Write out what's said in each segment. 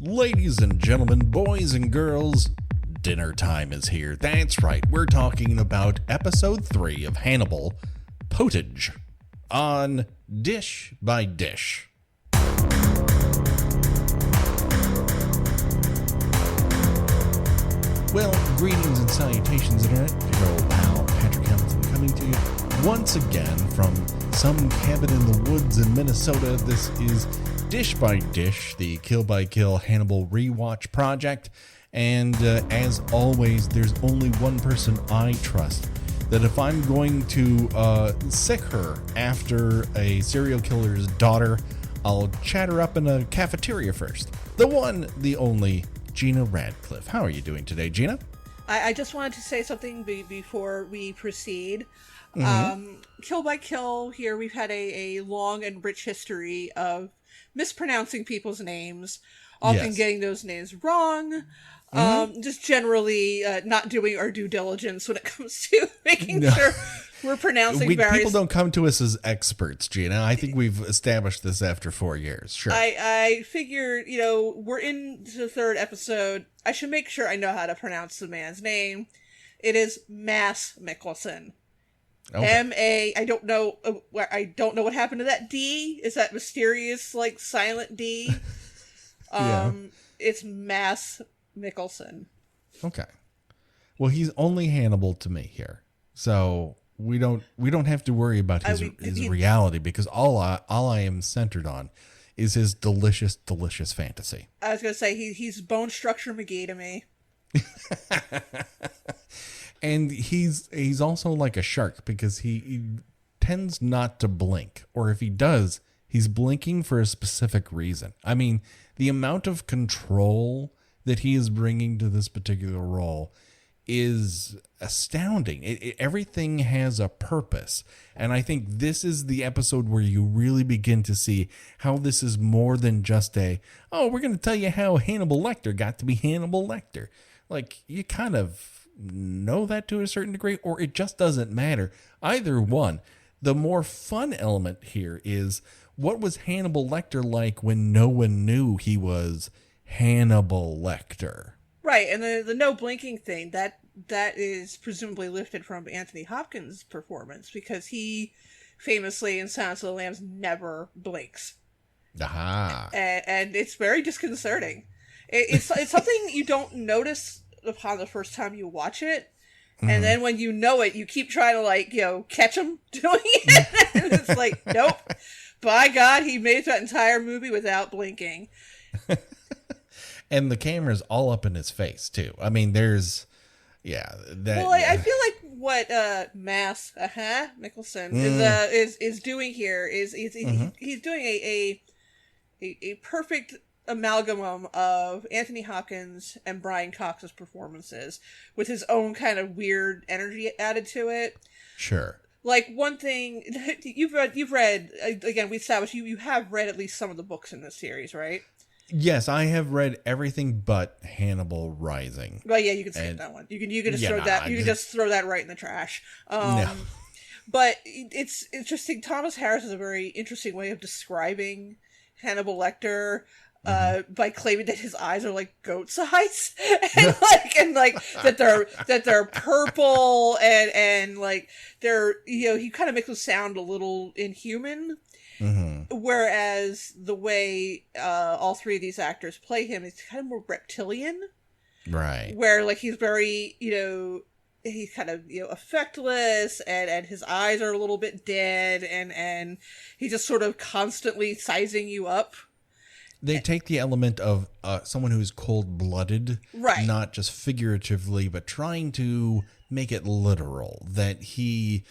Ladies and gentlemen, boys and girls, dinner time is here. That's right, we're talking about episode 3 of Hannibal, Potage, on Dish by Dish. Well, greetings and salutations, Internet. Your old pal, Patrick Hamilton, coming to you once again from some cabin in the woods in Minnesota. This is Dish by Dish, the Kill by Kill Hannibal Rewatch Project. And as always, there's only one person I trust, that if I'm going to sick her after a serial killer's daughter, I'll chat her up in a cafeteria first. The one, the only, Gena Radcliffe. How are you doing today, Gena? I just wanted to say something before we proceed. Kill by Kill, here we've had a long and rich history of mispronouncing people's names, often getting those names wrong, just generally not doing our due diligence when it comes to making sure we're pronouncing various... People don't come to us as experts, Gena. I think we've established this after 4 years. Sure. I figured, we're in the third episode. I should make sure I know how to pronounce the man's name. It is Mads Mikkelsen. Okay. M-A, I don't know what happened to that D. Is that mysterious, silent D? It's Mads Mikkelsen. Okay. Well, he's only Hannibal to me here. So we don't have to worry about his reality, because all I am centered on is his delicious, delicious fantasy. I was going to say, he's bone structure McGee to me. And he's also like a shark, because he tends not to blink. Or if he does, he's blinking for a specific reason. I mean, the amount of control that he is bringing to this particular role is astounding. Everything has a purpose. And I think this is the episode where you really begin to see how this is more than just we're going to tell you how Hannibal Lecter got to be Hannibal Lecter. Like, you kind of know that to a certain degree, or it just doesn't matter. Either one. The more fun element here is, what was Hannibal Lecter like when no one knew he was Hannibal Lecter? Right, and the no blinking thing, that is presumably lifted from Anthony Hopkins' performance, because he famously in Silence of the Lambs never blinks. Aha. And it's very disconcerting. It's something you don't notice upon the first time you watch it, and then when you know it, you keep trying to catch him doing it, and it's like, nope, by God, he made that entire movie without blinking. And the camera's all up in his face too. I mean, there's I feel like what Mads Mikkelsen is doing here is he's doing a perfect amalgam of Anthony Hopkins and Brian Cox's performances, with his own kind of weird energy added to it. Sure. Like, one thing you've read again, we established you have read at least some of the books in this series, right? Yes, I have read everything but Hannibal Rising. Well, yeah, you can skip that one. You can just throw that right in the trash. But it's interesting. Thomas Harris has a very interesting way of describing Hannibal Lecter. By claiming that his eyes are like goat size, and that they're purple, and they're he kind of makes them sound a little inhuman. Whereas the way all three of these actors play him is kind of more reptilian, right? Where he's very he's kind of affectless, and his eyes are a little bit dead, and he's just sort of constantly sizing you up. They take the element of someone who's cold-blooded, right? Not just figuratively, but trying to make it literal. That he,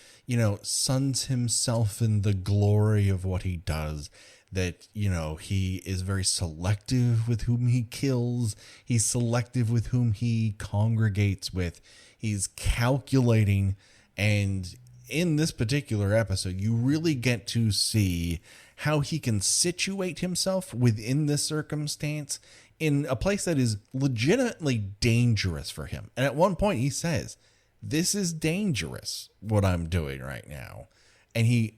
suns himself in the glory of what he does. That, he is very selective with whom he kills. He's selective with whom he congregates with. He's calculating. And in this particular episode, you really get to see how he can situate himself within this circumstance in a place that is legitimately dangerous for him. And at one point he says, this is dangerous, what I'm doing right now. And he,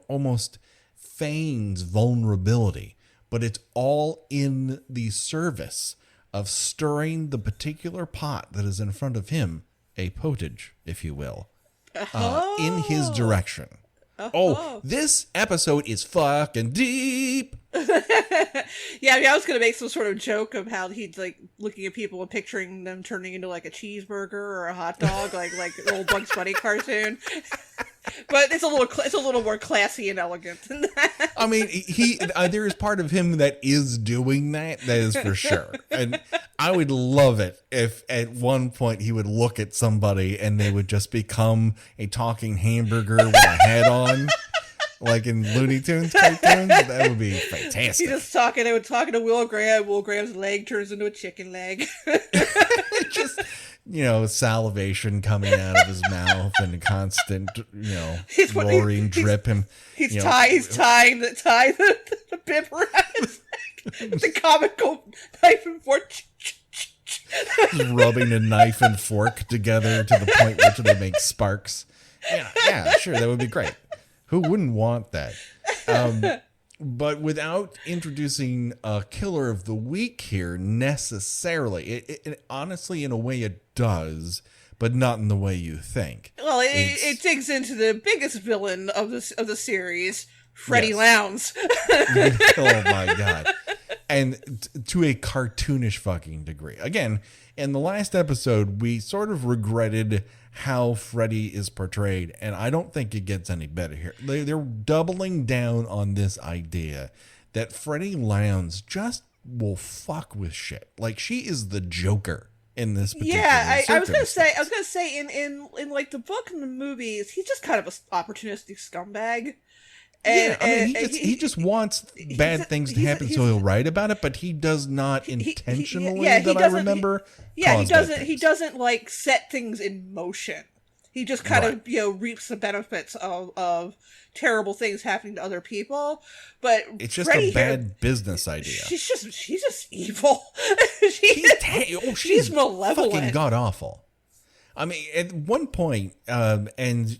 almost feigns vulnerability but it's all in the service of stirring the particular pot that is in front of him, a potage, if you will, in his direction. Oh, this episode is fucking deep. Yeah, I was going to make some sort of joke of how he's like looking at people and picturing them turning into like a cheeseburger or a hot dog, like an old Bugs Bunny cartoon. But it's a little more classy and elegant than that. I mean, there is part of him that is doing that is for sure. And I would love it if at one point he would look at somebody and they would just become a talking hamburger with a head on, like in Looney Tunes cartoons. That would be fantastic. They would talking to Will Graham. Will Graham's leg turns into a chicken leg. Just, salivation coming out of his mouth and constant, roaring drip. He's tying the bib around his neck with the comical knife and fork. Just rubbing a knife and fork together to the point where they make sparks. Yeah, sure, that would be great. Who wouldn't want that? But without introducing a killer of the week here necessarily, it honestly, in a way, it does, but not in the way you think. Well, it digs into the biggest villain of the series, Freddie Lounds. Oh my god! And to a cartoonish fucking degree. Again, in the last episode, we sort of regretted how Freddie is portrayed, and I don't think it gets any better here. They're doubling down on this idea that Freddie Lounds just will fuck with shit. Like, she is the Joker in this particular I was gonna say in like the book and the movies, he's just kind of an opportunistic scumbag. And, he just wants bad things to happen, so he'll write about it. But he does not intentionally. I remember. He doesn't like set things in motion. He just kind of reaps the benefits of terrible things happening to other people. But it's just a bad business idea. She's just evil. She's malevolent. Fucking god awful. I mean, at one point, and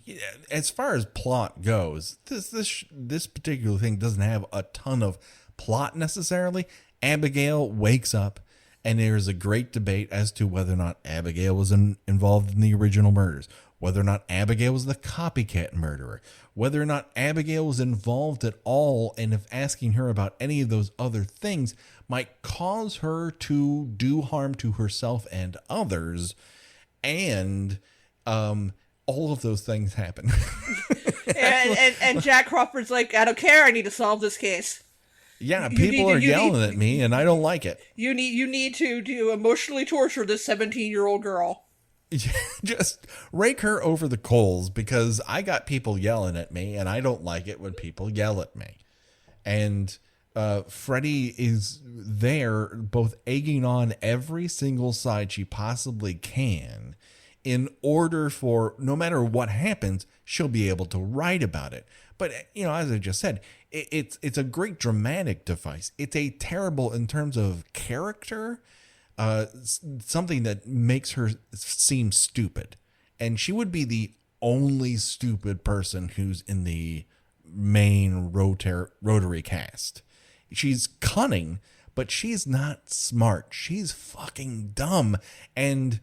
as far as plot goes, this particular thing doesn't have a ton of plot necessarily. Abigail wakes up, and there's a great debate as to whether or not Abigail was involved in the original murders, whether or not Abigail was the copycat murderer, whether or not Abigail was involved at all, and if asking her about any of those other things might cause her to do harm to herself and others. And all of those things happen. and Jack Crawford's like, I don't care, I need to solve this case. Yeah, people are yelling at me, and I don't like it. You need to emotionally torture this 17-year-old girl. Just rake her over the coals, because I got people yelling at me, and I don't like it when people yell at me. And Freddie is there, both egging on every single side she possibly can, in order for, no matter what happens, she'll be able to write about it. But, as I just said, it's a great dramatic device. It's a terrible, in terms of character, something that makes her seem stupid. And she would be the only stupid person who's in the main rotary cast. She's cunning, but she's not smart. She's fucking dumb. And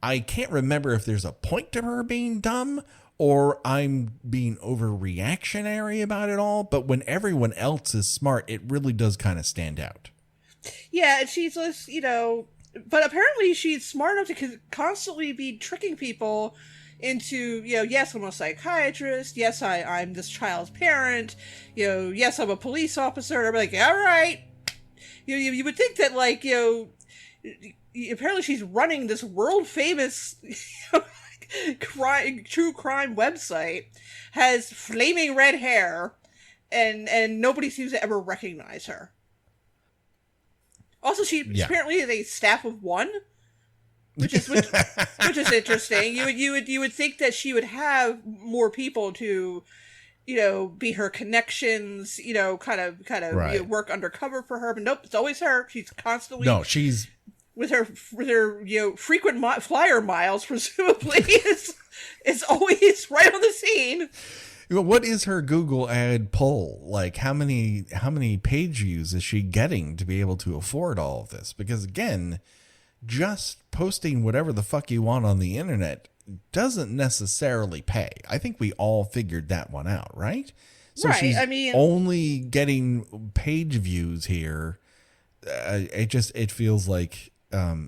I can't remember if there's a point to her being dumb or I'm being overreactionary about it all. But when everyone else is smart, it really does kind of stand out. Yeah, and she's just, but apparently she's smart enough to constantly be tricking people into, yes, I'm a psychiatrist. Yes, I'm this child's parent. Yes, I'm a police officer. And I'm like, all right. You would think that, like, apparently she's running this world famous true crime website, has flaming red hair, and nobody seems to ever recognize her. Also, she apparently is a staff of one. Which is interesting. You would think that she would have more people to, be her connections, kind of work undercover for her. But nope, it's always her. She's constantly she's with her frequent flyer miles, presumably is always right on the scene. What is her Google ad poll? Like, how many page views is she getting to be able to afford all of this? Because again, just posting whatever the fuck you want on the internet doesn't necessarily pay. I think we all figured that one out, right? So right. She's only getting page views here. It feels like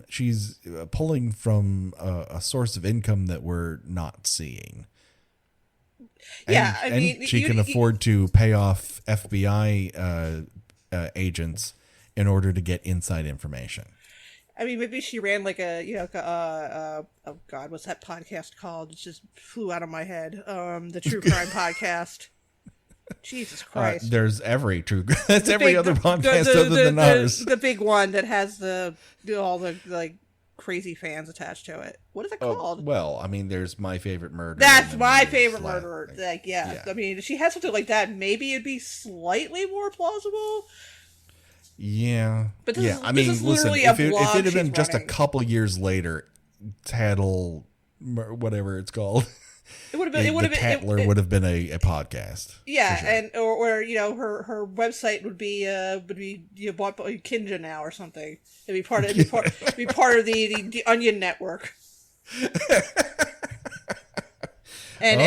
she's pulling from a source of income that we're not seeing. Yeah, and she can afford to pay off FBI agents in order to get inside information. I mean, maybe she ran like oh God, what's that podcast called? It just flew out of my head. The true crime podcast. Jesus Christ. There's every true. That's every other podcast other than ours. The big one that has all the like crazy fans attached to it. What is it called? Well, I mean, there's My Favorite Murder. That's My Favorite Murderer. Like, yeah. I mean, if she had something like that, maybe it'd be slightly more plausible. Yeah. But this is listen, if it had been just a couple years later, Tattle, whatever it's called. It would have been. Tattler would have been a podcast. Yeah, sure. and or her website would be bought by Kinja now or something. It'd be part of the Onion network. And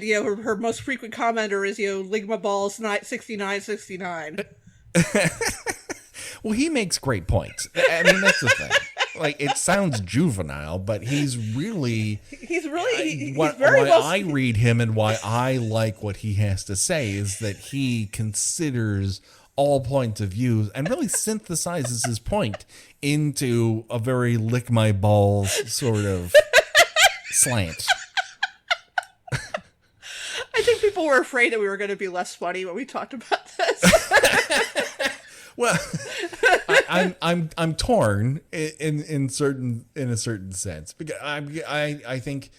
her most frequent commenter is Ligma Balls 6969. Well, he makes great points. I mean, that's the thing. Like, it sounds juvenile, but he's very I read him and why I like what he has to say is that he considers all points of view and really synthesizes his point into a very lick my balls sort of slant. I think people were afraid that we were going to be less funny when we talked about this. Well, I'm torn in a certain sense because I think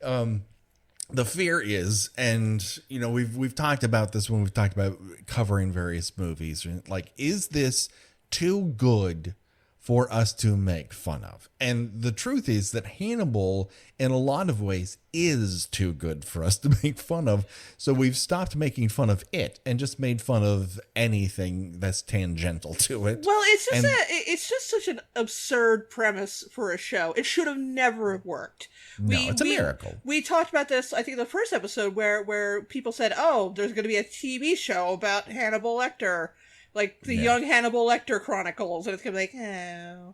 the fear is, and we've talked about this when we've talked about covering various movies. Like, is this too good for us to make fun of? And the truth is that Hannibal, in a lot of ways, is too good for us to make fun of. So we've stopped making fun of it and just made fun of anything that's tangential to it. Well, it's just such an absurd premise for a show. It should have never worked. It's a miracle. We talked about this, I think, in the first episode where people said, "Oh, there's going to be a TV show about Hannibal Lecter." Like the young Hannibal Lecter Chronicles, and it's gonna be like, oh.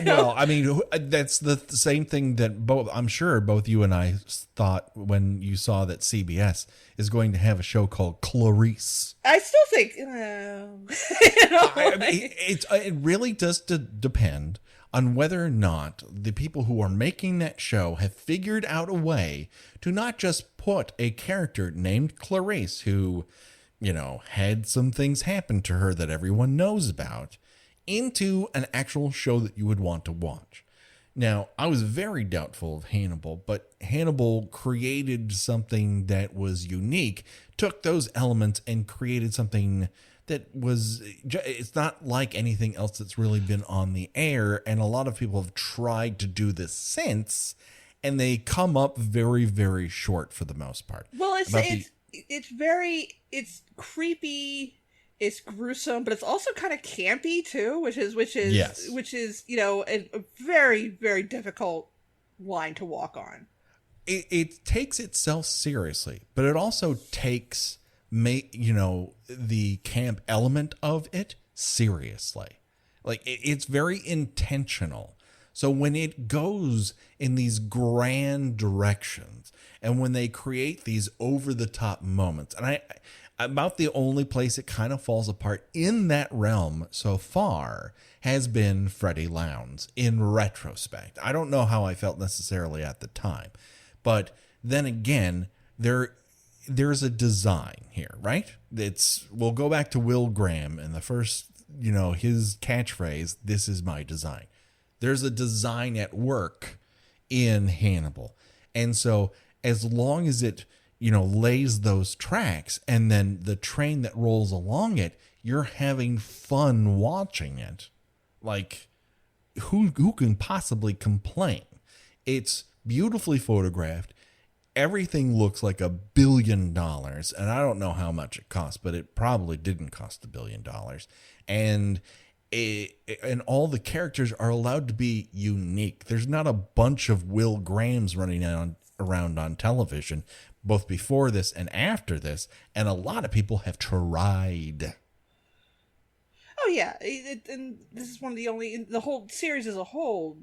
Well, I mean, that's the same thing that I'm sure both you and I thought when you saw that CBS is going to have a show called Clarice. I still think, it really does depend on whether or not the people who are making that show have figured out a way to not just put a character named Clarice who, had some things happen to her that everyone knows about, into an actual show that you would want to watch. Now, I was very doubtful of Hannibal, but Hannibal created something that was unique, took those elements and created something that it's not like anything else that's really been on the air. And a lot of people have tried to do this since, and they come up very, very short for the most part. Well, it's creepy, it's gruesome, but it's also kind of campy too, which is a very, very difficult line to walk on. It takes itself seriously, but it also takes the camp element of it seriously. Like, it's very intentional. So when it goes in these grand directions, and when they create these over-the-top moments, and about the only place it kind of falls apart in that realm so far has been Freddie Lounds in retrospect. I don't know how I felt necessarily at the time, but then again, there's a design here, right? We'll go back to Will Graham and the first, his catchphrase, "This is my design." There's a design at work in Hannibal. And so as long as it, lays those tracks and then the train that rolls along it, you're having fun watching it. Like, who can possibly complain? It's beautifully photographed. everything looks like $1 billion, and I don't know how much it cost, but it probably didn't cost $1 billion. And and all the characters are allowed to be unique. There's not a bunch of Will Grahams running around on television, both before this and after this, and a lot of people have tried. Oh yeah, and this is one of the only, the whole series as a whole,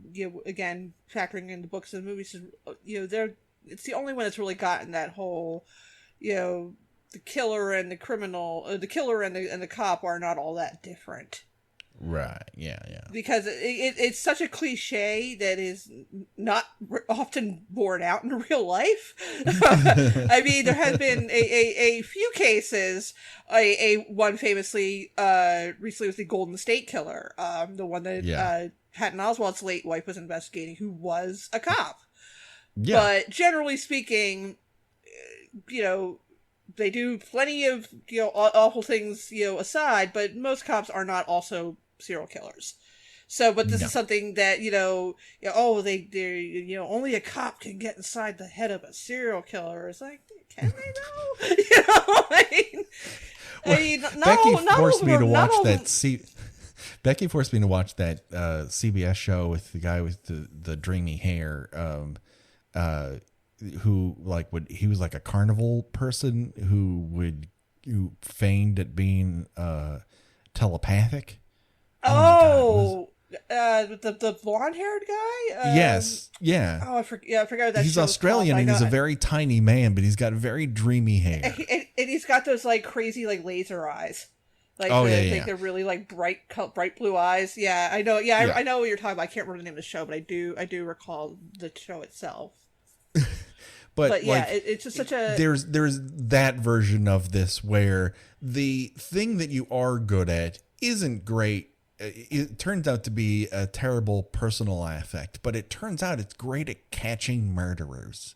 again factoring in the books and the movies, it's the only one that's really gotten that whole, the killer and the criminal, the killer and the cop are not all that different. Right. Yeah. Because it's such a cliche that is not often borne out in real life. I mean, there has been a few cases. One famously recently was the Golden State Killer, the one that Patton Oswalt's late wife was investigating, who was a cop. Yeah. But generally speaking, they do plenty of awful things aside, but most cops are not also serial killers. So, but this is something that they only a cop can get inside the head of a serial killer. It's like, can they though? Becky forced me to watch that CBS show with the guy with the dreamy hair, who he was like a carnival person who feigned at being telepathic. The blonde-haired guy? Yes, yeah. Oh, I forgot that. He's Australian and he's a very tiny man, but he's got very dreamy hair. And he's got those crazy laser eyes. They're really bright blue eyes. Yeah, I know. Yeah, I know what you're talking about. I can't remember the name of the show, but I do recall the show itself. But yeah, it's just such a... There's that version of this where the thing that you are good at isn't great. It turns out to be a terrible personal affect, but it turns out it's great at catching murderers.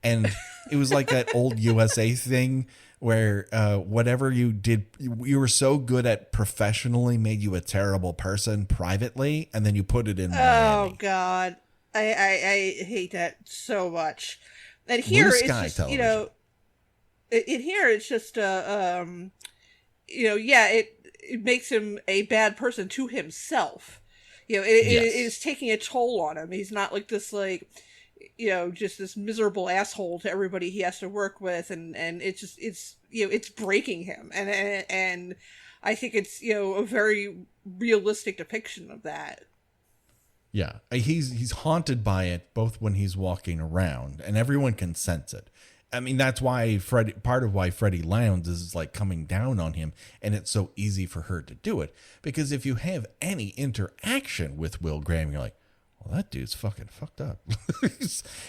And it was like that old USA thing where whatever you did, you were so good at professionally made you a terrible person privately, and then you put it in Miami. Oh, God. I hate that so much. And here it's just, television. In here it's just, it makes him a bad person to himself. It is taking a toll on him. He's not this just this miserable asshole to everybody he has to work with, and it's breaking him. And I think it's a very realistic depiction of that. Yeah, he's haunted by it both when he's walking around, and everyone can sense it. I mean, that's why part of why Freddie Lounds is coming down on him, and it's so easy for her to do it. Because if you have any interaction with Will Graham, you're like, well, that dude's fucking fucked up.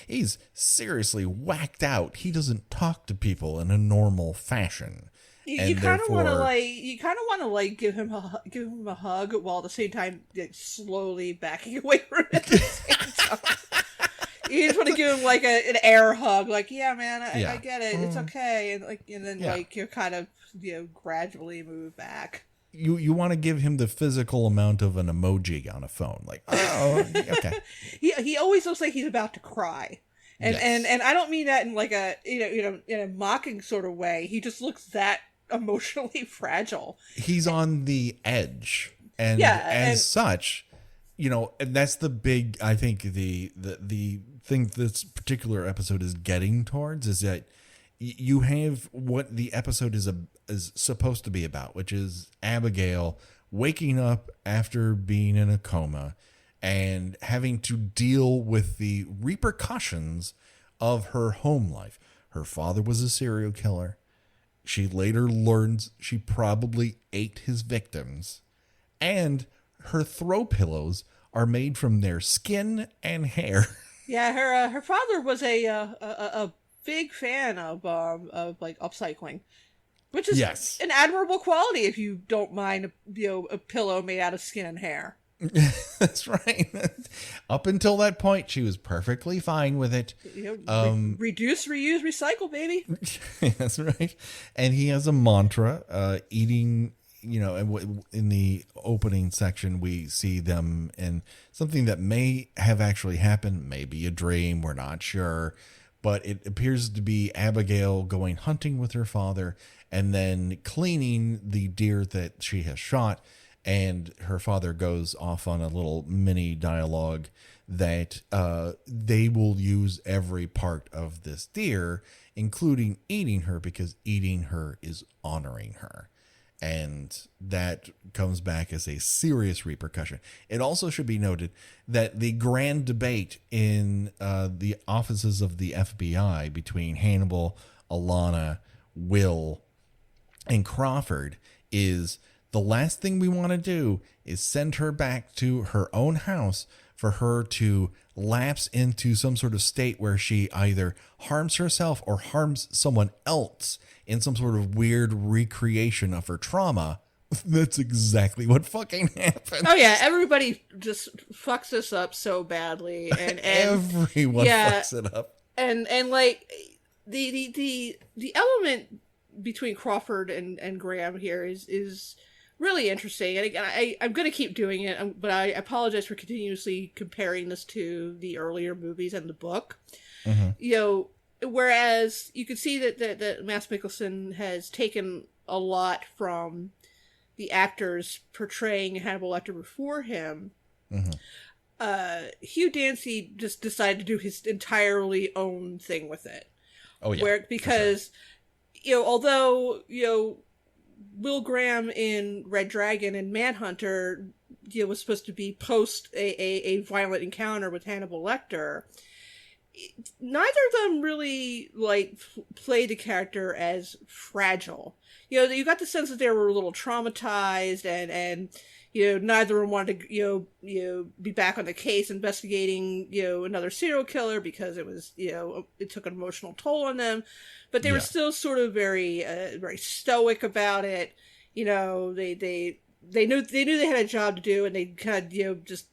he's seriously whacked out. He doesn't talk to people in a normal fashion. You kind of want to give him a hug while at the same time slowly backing away from him at the same time. You just want to give him an air hug, yeah, man, I get it, it's okay, and then you kind of gradually move back. You want to give him the physical amount of an emoji on a phone, okay. He always looks like he's about to cry, and I don't mean that in in a mocking sort of way. He just looks that emotionally fragile. He's on the edge, and as such, and that's the big. I think the thing this particular episode is getting towards is that you have what the episode is supposed to be about, which is Abigail waking up after being in a coma and having to deal with the repercussions of her home life. Her father was a serial killer. She later learns she probably ate his victims, and her throw pillows are made from their skin and hair. Yeah, her father was a big fan of upcycling, which is an admirable quality if you don't mind a pillow made out of skin and hair. That's right. Up until that point, she was perfectly fine with it. Reduce, reuse, recycle, baby. That's right. And he has a mantra, eating. In the opening section, we see them in something that may have actually happened, maybe a dream, we're not sure. but it appears to be Abigail going hunting with her father and then cleaning the deer that she has shot. And her father goes off on a little mini dialogue that they will use every part of this deer, including eating her, because eating her is honoring her. And that comes back as a serious repercussion. It also should be noted that the grand debate in the offices of the FBI between Hannibal, Alana, Will, and Crawford is the last thing we want to do is send her back to her own house for her to lapse into some sort of state where she either harms herself or harms someone else in some sort of weird recreation of her trauma. That's exactly what fucking happened. Oh yeah, everybody just fucks this up so badly, and everyone fucks it up. And like the element between Crawford and Graham here is really interesting. And again, I'm going to keep doing it, but I apologize for continuously comparing this to the earlier movies and the book. Mm-hmm. You know, whereas you can see that Mads Mikkelsen has taken a lot from the actors portraying Hannibal Lecter before him. Mm-hmm. Hugh Dancy just decided to do his entirely own thing with it. Oh yeah, because you know, although you know, Will Graham in Red Dragon and Manhunter, you know, was supposed to be post a violent encounter with Hannibal Lecter, neither of them really like played the character as fragile. You know, you got the sense that they were a little traumatized, and you know, neither of them wanted to you know be back on the case investigating another serial killer, because it was it took an emotional toll on them. But they were still sort of very very stoic about it. You know, they knew they had a job to do, and they kind of just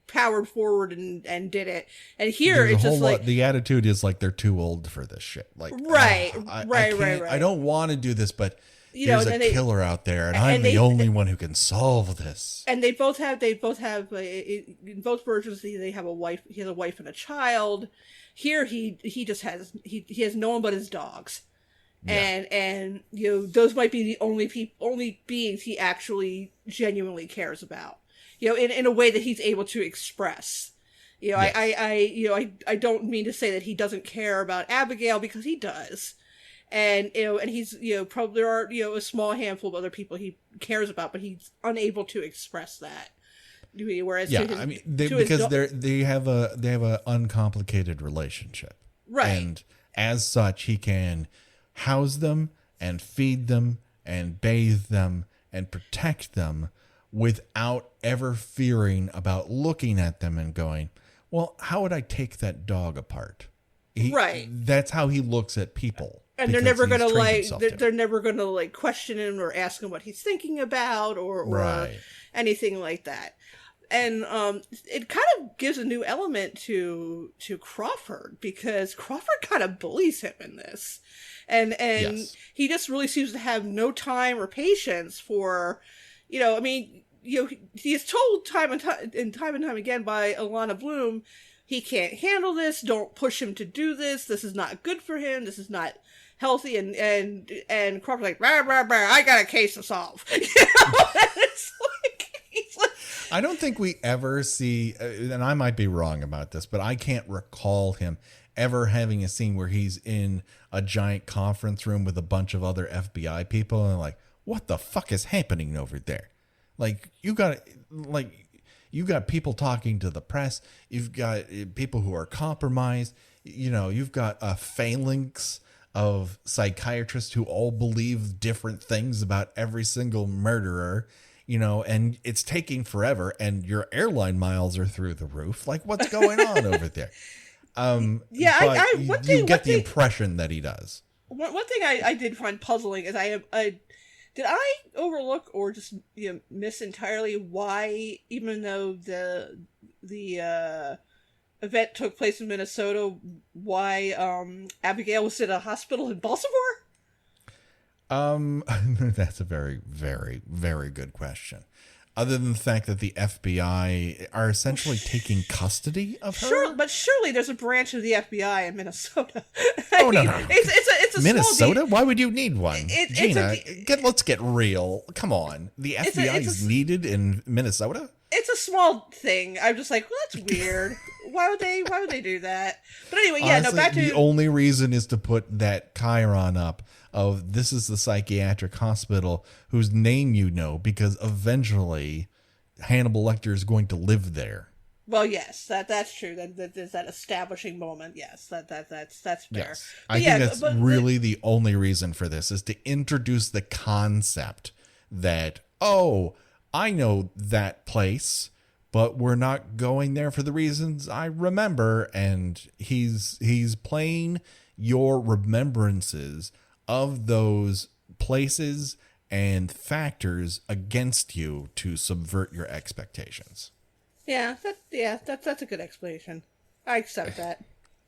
powered forward and did it. And here it's just like the attitude is like they're too old for this shit. Like right. I don't want to do this, but there's a killer out there, and I'm the only one who can solve this. And they both have in both versions they have a wife. He has a wife and a child. Here he just has he has no one but his dogs. Yeah. And those might be the only beings he actually genuinely cares about. In a way that he's able to express. Yes. I don't mean to say that he doesn't care about Abigail, because he does. And and he's probably there are a small handful of other people he cares about, but he's unable to express that. Whereas they have a uncomplicated relationship, right? And as such, he can house them and feed them and bathe them and protect them without ever fearing about looking at them and going, well, how would I take that dog apart? Right. That's how he looks at people. And they're never going to they're never going to question him or ask him what he's thinking about or anything like that. And it kind of gives a new element to Crawford, because Crawford kind of bullies him in this. And yes. He just really seems to have no time or patience for, he is told time and time again by Alana Bloom, he can't handle this. Don't push him to do this. This is not good for him. This is not healthy. And Crawford's like, rah, rah, rah, I got a case to solve. It's like, I don't think we ever see, and I might be wrong about this, but I can't recall him ever having a scene where he's in a giant conference room with a bunch of other FBI people and like, what the fuck is happening over there? Like, you got people talking to the press. You've got people who are compromised. You've got a phalanx of psychiatrists who all believe different things about every single murderer, and it's taking forever, and your airline miles are through the roof. Like, what's going on over there? You get the impression that he does. One thing I did find puzzling is did I overlook or just miss entirely why, even though the event took place in Minnesota, why Abigail was in a hospital in Baltimore? That's a very, very, very good question. other than the fact that the FBI are essentially taking custody of her. Sure, but surely there's a branch of the FBI in Minnesota. No. It's a Minnesota? Why would you need one? Gena, let's get real. Come on. The FBI is needed in Minnesota? It's a small thing. I'm just like, well, that's weird. Why would they do that? But anyway, yeah, honestly, back to... The only reason is to put that chyron up of this is the psychiatric hospital whose name you know, because eventually Hannibal Lecter is going to live there. Well, yes, that's true. That there's that establishing moment. Yes, that's fair. Yes. I think that's really the only reason for this, is to introduce the concept that, oh, I know that place, but we're not going there for the reasons I remember. And he's playing your remembrances of those places and factors against you to subvert your expectations. Yeah, that's a good explanation. I accept that.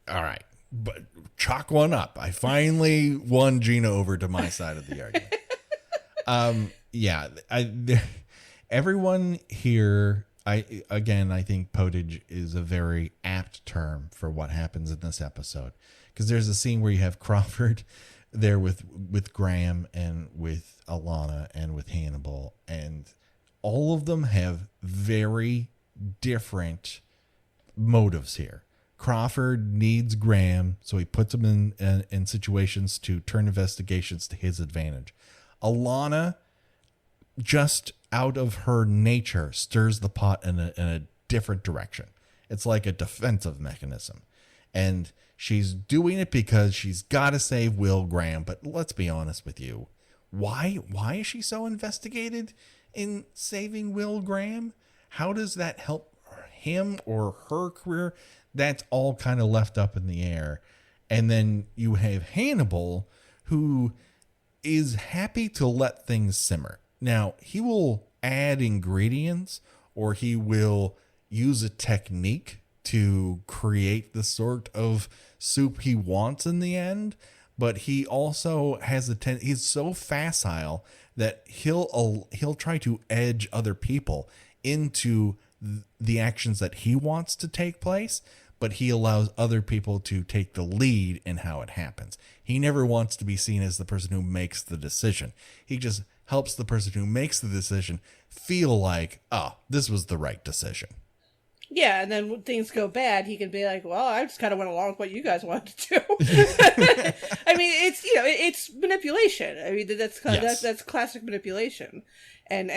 All right, but chalk one up. I finally won Gena over to my side of the argument. Everyone here, I think potage is a very apt term for what happens in this episode, because there's a scene where you have Crawford there with Graham and with Alana and with Hannibal, and all of them have very different motives here. Crawford needs Graham, so he puts him in situations to turn investigations to his advantage. Alana, just out of her nature, stirs the pot in a different direction. It's like a defensive mechanism. And she's doing it because she's got to save Will Graham. But let's be honest with you. Why is she so investigated in saving Will Graham? How does that help him or her career? That's all kind of left up in the air. And then you have Hannibal, who is happy to let things simmer. Now, he will add ingredients, or he will use a technique to create the sort of soup he wants in the end. But he also has he's so facile that he'll try to edge other people into the actions that he wants to take place, but he allows other people to take the lead in how it happens. He never wants to be seen as the person who makes the decision. He just helps the person who makes the decision feel like, oh, this was the right decision. Yeah, and then when things go bad, he can be like, well, I just kind of went along with what you guys wanted to do. I mean, it's manipulation. I mean, that's classic manipulation. And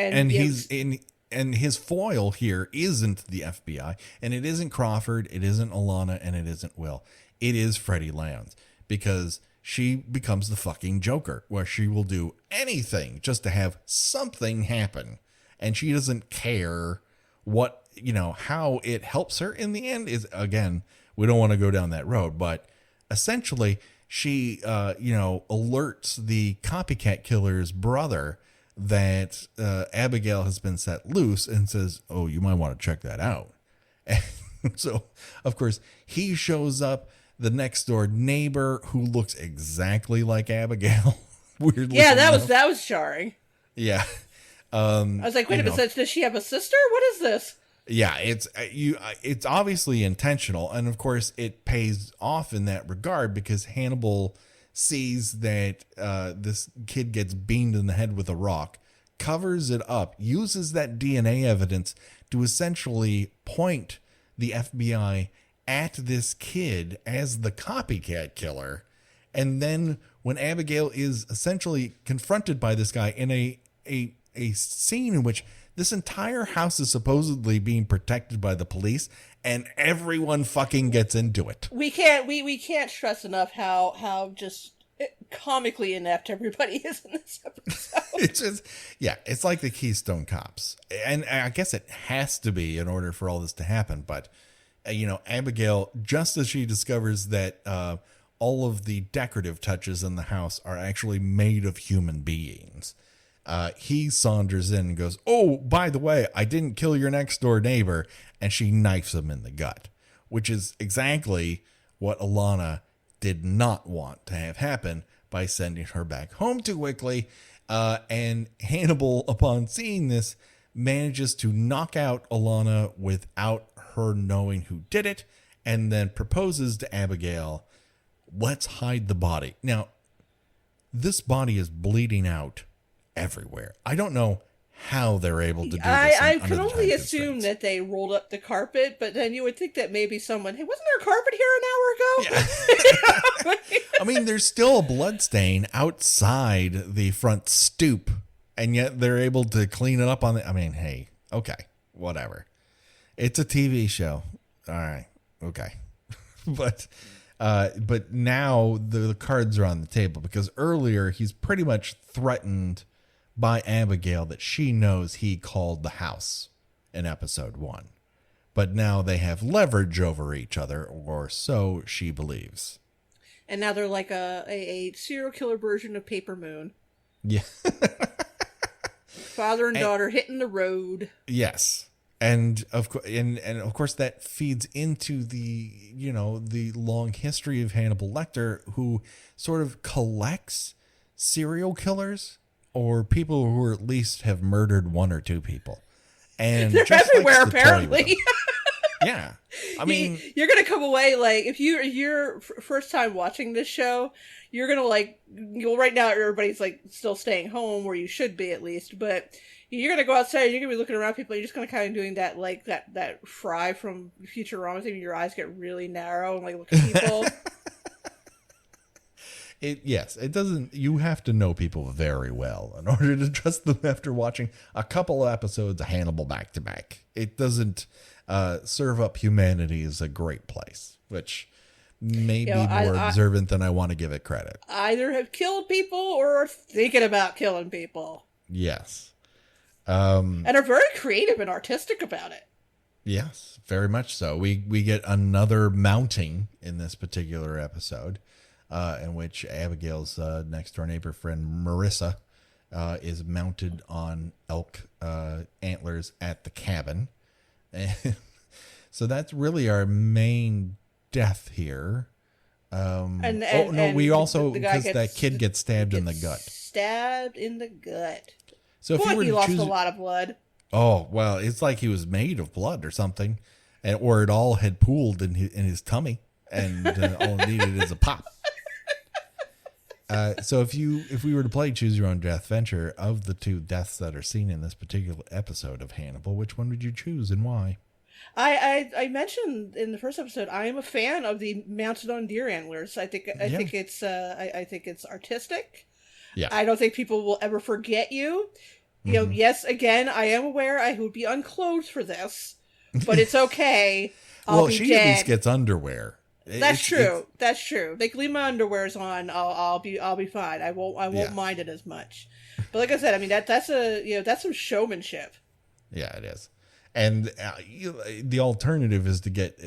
his foil here isn't the FBI, and it isn't Crawford, it isn't Alana, and it isn't Will. It is Freddie Lounds, because she becomes the fucking Joker, where she will do anything just to have something happen. And she doesn't care what, how it helps her in the end. Is, again, we don't want to go down that road, but essentially she, alerts the copycat killer's brother that Abigail has been set loose, and says, oh, you might want to check that out. And so, of course, he shows up, the next door neighbor, who looks exactly like Abigail. Weirdly enough. that was jarring. Yeah. I was like, wait a minute, does she have a sister? What is this? Yeah, it's obviously intentional, and of course it pays off in that regard, because Hannibal sees that this kid gets beamed in the head with a rock, covers it up, uses that DNA evidence to essentially point the FBI at this kid as the copycat killer. And then when Abigail is essentially confronted by this guy in a scene in which this entire house is supposedly being protected by the police, and everyone fucking gets into it. We can't stress enough how just comically inept everybody is in this episode. It's like the Keystone Cops. And I guess it has to be in order for all this to happen. But, Abigail, just as she discovers that all of the decorative touches in the house are actually made of human beings, he saunters in and goes, oh, by the way, I didn't kill your next door neighbor. And she knifes him in the gut, which is exactly what Alana did not want to have happen by sending her back home too quickly. And Hannibal, upon seeing this, manages to knock out Alana without her knowing who did it, and then proposes to Abigail, let's hide the body. Now, this body is bleeding out everywhere. I don't know how they're able to do this. I can only assume that they rolled up the carpet, but then you would think that maybe someone, hey, wasn't there a carpet here an hour ago? Yeah. I mean, there's still a blood stain outside the front stoop, and yet they're able to clean it up on the, I mean, hey, okay, whatever. It's a TV show. All right. Okay. But now the cards are on the table, because earlier he's pretty much threatened by Abigail that she knows he called the house in episode 1. But now they have leverage over each other, or so she believes. And now they're like a serial killer version of Paper Moon. Yeah. Father and daughter hitting the road. Yes. And of course that feeds into the, the long history of Hannibal Lecter, who sort of collects serial killers or people who at least have murdered 1 or 2 people. And they're everywhere, apparently. Yeah. I mean, you're going to come away like, if you're first time watching this show, you're going to like, right now everybody's like still staying home, where you should be at least, but you're going to go outside, you're going to be looking around people, you're just going to kind of doing that, like that Fry from Futurama thing, your eyes get really narrow and like look at people. It doesn't, you have to know people very well in order to trust them after watching a couple of episodes of Hannibal back to back. It doesn't serve up humanity as a great place, which may be more observant than I want to give it credit. Either have killed people or are thinking about killing people. Yes. And are very creative and artistic about it. Yes, very much so. We get another mounting in this particular episode, in which Abigail's next door neighbor friend Marissa is mounted on elk antlers at the cabin. And so that's really our main death here. We also, because that kid gets stabbed in the gut. Stabbed in the gut. So if he lost a lot of blood. Oh, well, it's like he was made of blood or something, or it all had pooled in his tummy, and all it needed is a pop. So if we were to play Choose Your Own Death Venture, of the 2 deaths that are seen in this particular episode of Hannibal, which one would you choose and why? I mentioned in the first episode, I am a fan of the mounted on deer antlers. I think it's artistic. Yeah. I don't think people will ever forget you. You know, yes, again, I am aware I would be unclothed for this, but it's okay. She at least gets underwear. That's true. They can leave my underwears on. I'll be fine. I won't mind it as much. But like I said, I mean that's some showmanship. Yeah, it is. And the alternative is to get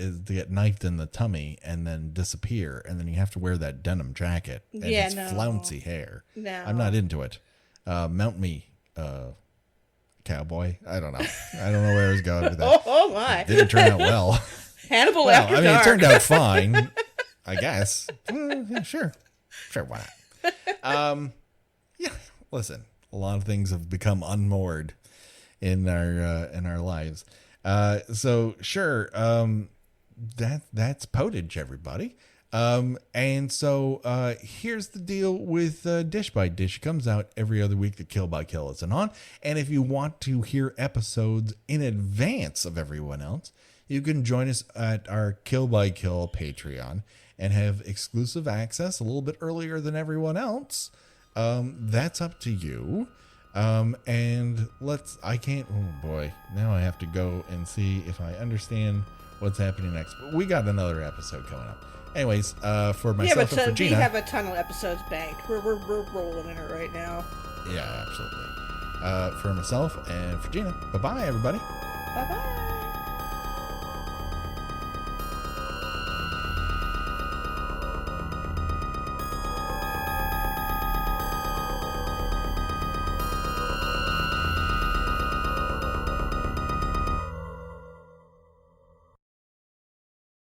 knifed in the tummy and then disappear, and then you have to wear that denim jacket and flouncy hair. No, I'm not into it. Mount me, cowboy. I don't know. I don't know where I was going with that. Oh my! It didn't turn out well. Hannibal after dark. It turned out fine, I guess. Sure, why not? Listen, a lot of things have become unmoored in our lives. So sure, that's Potage, everybody. And so here's the deal with Dish by Dish. It comes out every other week. The Kill by Kill isn't on. And if you want to hear episodes in advance of everyone else, you can join us at our Kill by Kill Patreon and have exclusive access a little bit earlier than everyone else. That's up to you. Oh boy, now I have to go and see if I understand what's happening next. But we got another episode coming up. Anyways, for myself and for Gena, we have a ton of episodes banked. We're rolling in it right now. Yeah, absolutely. For myself and for Gena, bye-bye, everybody. Bye-bye.